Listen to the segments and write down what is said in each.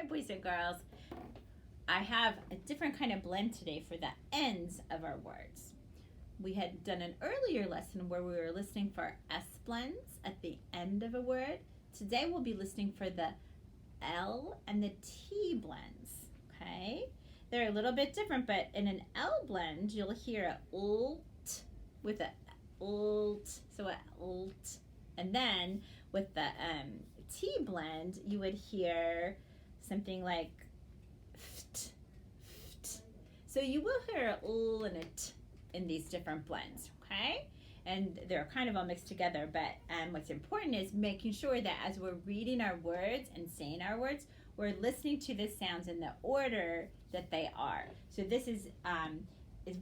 boys and girls. I have a different kind of blend today for the ends of our words. We had done an earlier lesson where we were listening for S blends at the end of a word. Today we'll be listening for the L and the T blends, okay? They're a little bit different, but in an L blend, you'll hear a ult with a ult, so a ult. And then with the T blend, you would hear something like ft, ft. So you will hear a l and a t in these different blends, okay? And they're kind of all mixed together, but what's important is making sure that as we're reading our words and saying our words, we're listening to the sounds in the order that they are. So this is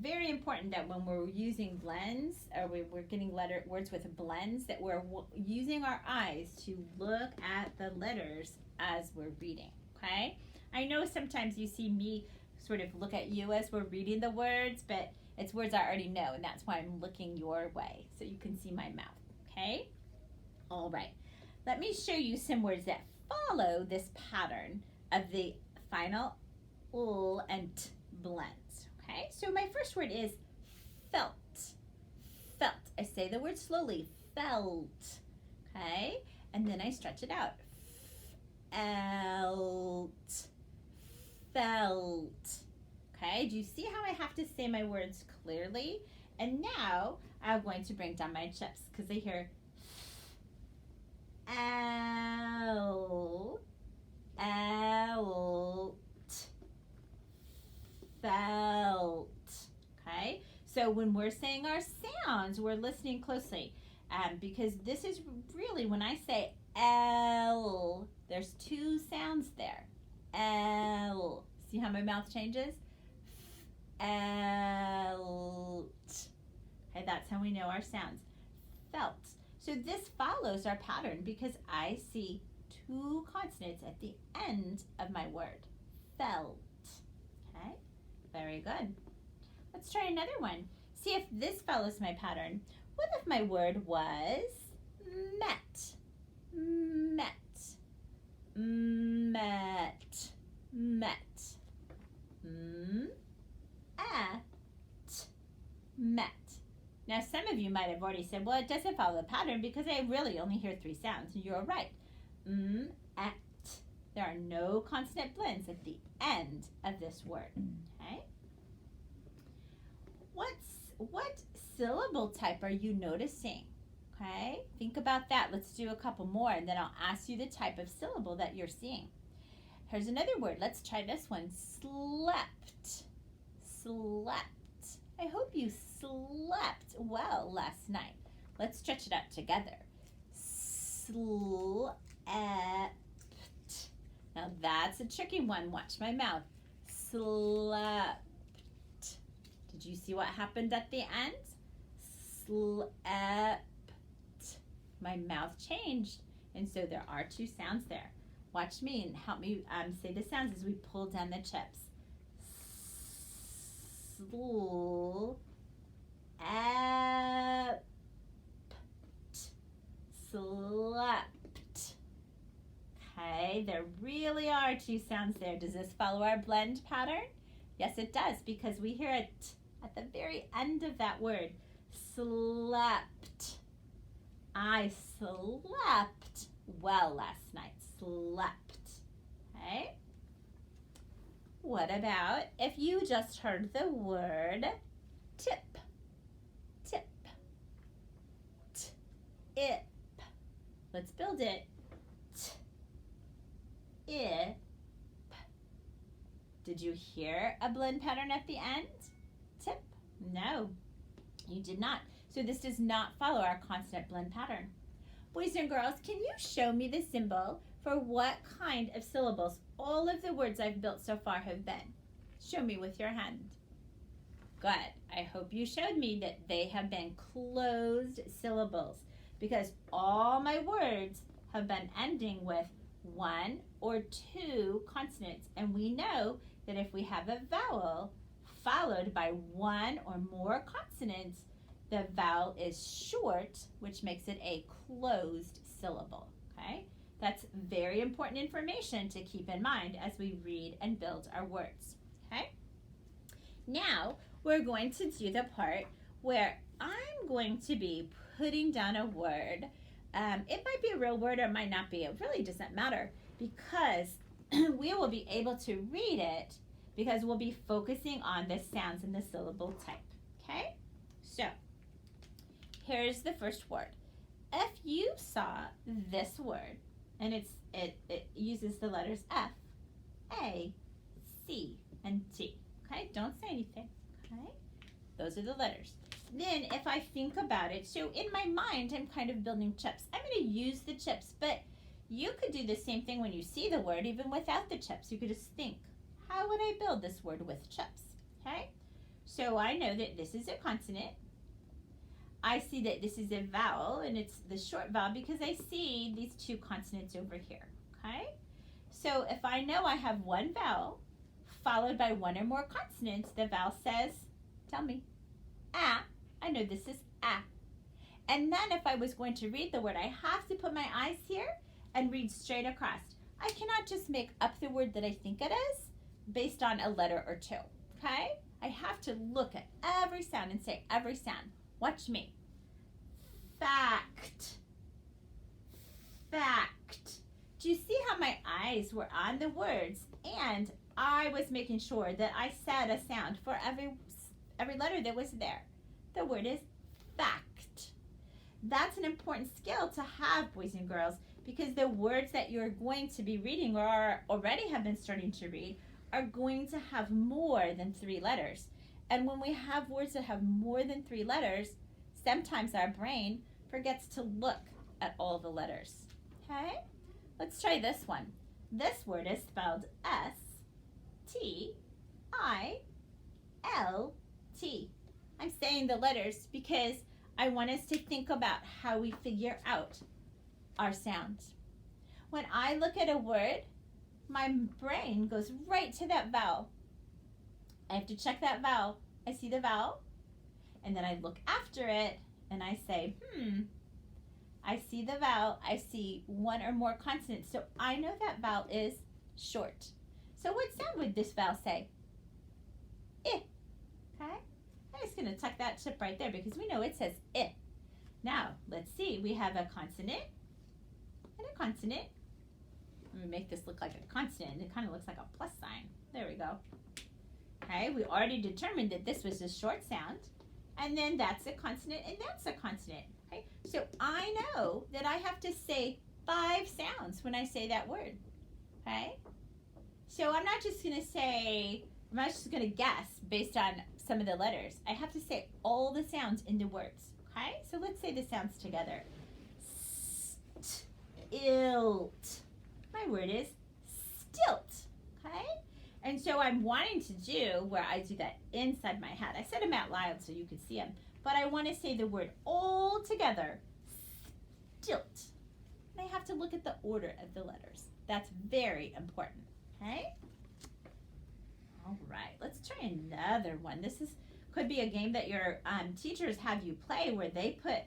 very important that when we're using blends, or we're getting words with blends, that we're using our eyes to look at the letters as we're reading, okay? I know sometimes you see me sort of look at you as we're reading the words, but it's words I already know, and that's why I'm looking your way, so you can see my mouth, okay? All right, let me show you some words that follow this pattern of the final l and t blends, okay? So my first word is felt, felt. I say the word slowly, felt, okay? And then I stretch it out, felt, felt. Okay, do you see how I have to say my words clearly? And now I'm going to bring down my chips because they hear L, out, felt. Okay, so when we're saying our sounds, we're listening closely because this is really, when I say L, there's two sounds there. L. See how my mouth changes? Felt. Okay, that's how we know our sounds. Felt. So this follows our pattern because I see two consonants at the end of my word. Felt. Okay, very good. Let's try another one. See if this follows my pattern. What if my word was met? Met. Met. Met. Met. Now some of you might have already said, well, it doesn't follow the pattern because I really only hear three sounds. And you're right. At. There are no consonant blends at the end of this word. Okay. What syllable type are you noticing? Okay. Think about that. Let's do a couple more and then I'll ask you the type of syllable that you're seeing. Here's another word. Let's try this one. Slept. Slept. I hope you slept well last night. Let's stretch it out together. Slept. Now that's a tricky one. Watch my mouth. Slept. Did you see what happened at the end? Slept. My mouth changed. And so there are two sounds there. Watch me and help me say the sounds as we pull down the chips. Slept. Slept. Okay, there really are two sounds there. Does this follow our blend pattern? Yes, it does, because we hear it at the very end of that word. Slept. I slept well last night. Slept. Okay? What about if you just heard the word tip? Tip. Tip. Let's build it. Tip. Did you hear a blend pattern at the end? Tip. No, you did not. So this does not follow our consonant blend pattern. Boys and girls, can you show me the symbol for what kind of syllables all of the words I've built so far have been? Show me with your hand. Good. I hope you showed me that they have been closed syllables because all my words have been ending with one or two consonants. And we know that if we have a vowel followed by one or more consonants, the vowel is short, which makes it a closed syllable, okay? That's very important information to keep in mind as we read and build our words. Okay? Now, we're going to do the part where I'm going to be putting down a word. It might be a real word or it might not be. It really doesn't matter because we will be able to read it because we'll be focusing on the sounds and the syllable type. Okay? So, here's the first word. If you saw this word, and it uses the letters F, A, C, and T. Okay? Don't say anything. Okay? Those are the letters. Then if I think about it, so in my mind, I'm kind of building chips. I'm going to use the chips, but you could do the same thing when you see the word, even without the chips. You could just think, how would I build this word with chips? Okay? So I know that this is a consonant. I see that this is a vowel, and it's the short vowel because I see these two consonants over here. Okay? So if I know I have one vowel followed by one or more consonants, the vowel says, tell me, ah. I know this is ah. And then if I was going to read the word, I have to put my eyes here and read straight across. I cannot just make up the word that I think it is based on a letter or two. Okay? I have to look at every sound and say every sound. Watch me. Fact. Fact. Do you see how my eyes were on the words and I was making sure that I said a sound for every letter that was there? The word is fact. That's an important skill to have, boys and girls, because the words that you're going to be reading or already have been starting to read are going to have more than 3 letters. And when we have words that have more than 3 letters, sometimes our brain forgets to look at all the letters. Okay? Let's try this one. This word is spelled S-T-I-L-T. I'm saying the letters because I want us to think about how we figure out our sounds. When I look at a word, my brain goes right to that vowel. I have to check that vowel. I see the vowel, and then I look after it, and I say, I see the vowel. I see one or more consonants, so I know that vowel is short. So what sound would this vowel say? I. Okay? I'm just going to tuck that chip right there because we know it says I. Now, let's see. We have a consonant and a consonant. Let me make this look like a consonant. It kind of looks like a plus sign. There we go. Okay, we already determined that this was a short sound. And then that's a consonant and that's a consonant. Okay, so I know that I have to say 5 sounds when I say that word. Okay, so I'm not just going to say, I'm not just going to guess based on some of the letters. I have to say all the sounds in the words. Okay, so let's say the sounds together. Stilt. My word is stilt. Okay, and so I'm wanting to do where I do that inside my head. I said them out loud so you could see them, but I want to say the word all together. Stilt. And I have to look at the order of the letters. That's very important. Okay. All right, let's try another one. This could be a game that your teachers have you play where they put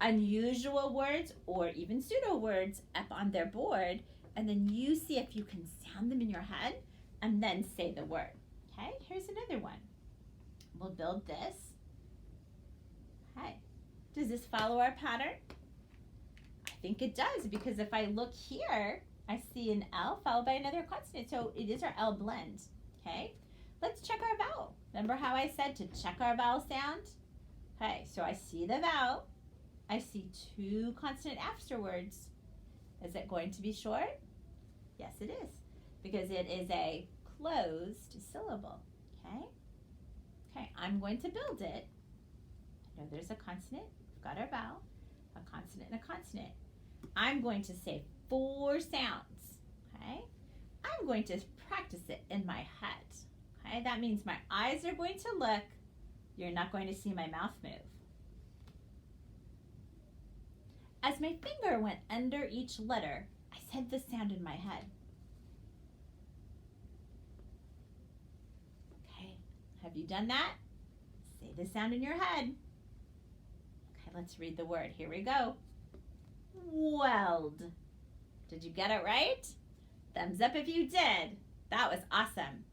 unusual words or even pseudo words up on their board, and then you see if you can sound them in your head and then say the word. Okay, here's another one. We'll build this. Okay, does this follow our pattern? I think it does because if I look here, I see an L followed by another consonant, so it is our L blend. Okay, let's check our vowel. Remember how I said to check our vowel sound? Okay, so I see the vowel. I see 2 consonant afterwards. Is it going to be short? Yes, it is, because it is a closed syllable. Okay? Okay, I'm going to build it. I know there's a consonant. We've got our vowel, a consonant, and a consonant. I'm going to say 4 sounds. Okay? I'm going to practice it in my head. Okay, that means my eyes are going to look. You're not going to see my mouth move. As my finger went under each letter, I said the sound in my head. Okay, have you done that? Say the sound in your head. Okay, let's read the word. Here we go. Weld. Did you get it right? Thumbs up if you did. That was awesome.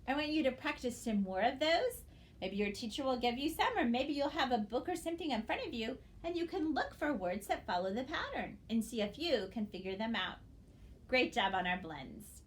I want you to practice some more of those. Maybe your teacher will give you some, or maybe you'll have a book or something in front of you and you can look for words that follow the pattern and see if you can figure them out. Great job on our blends.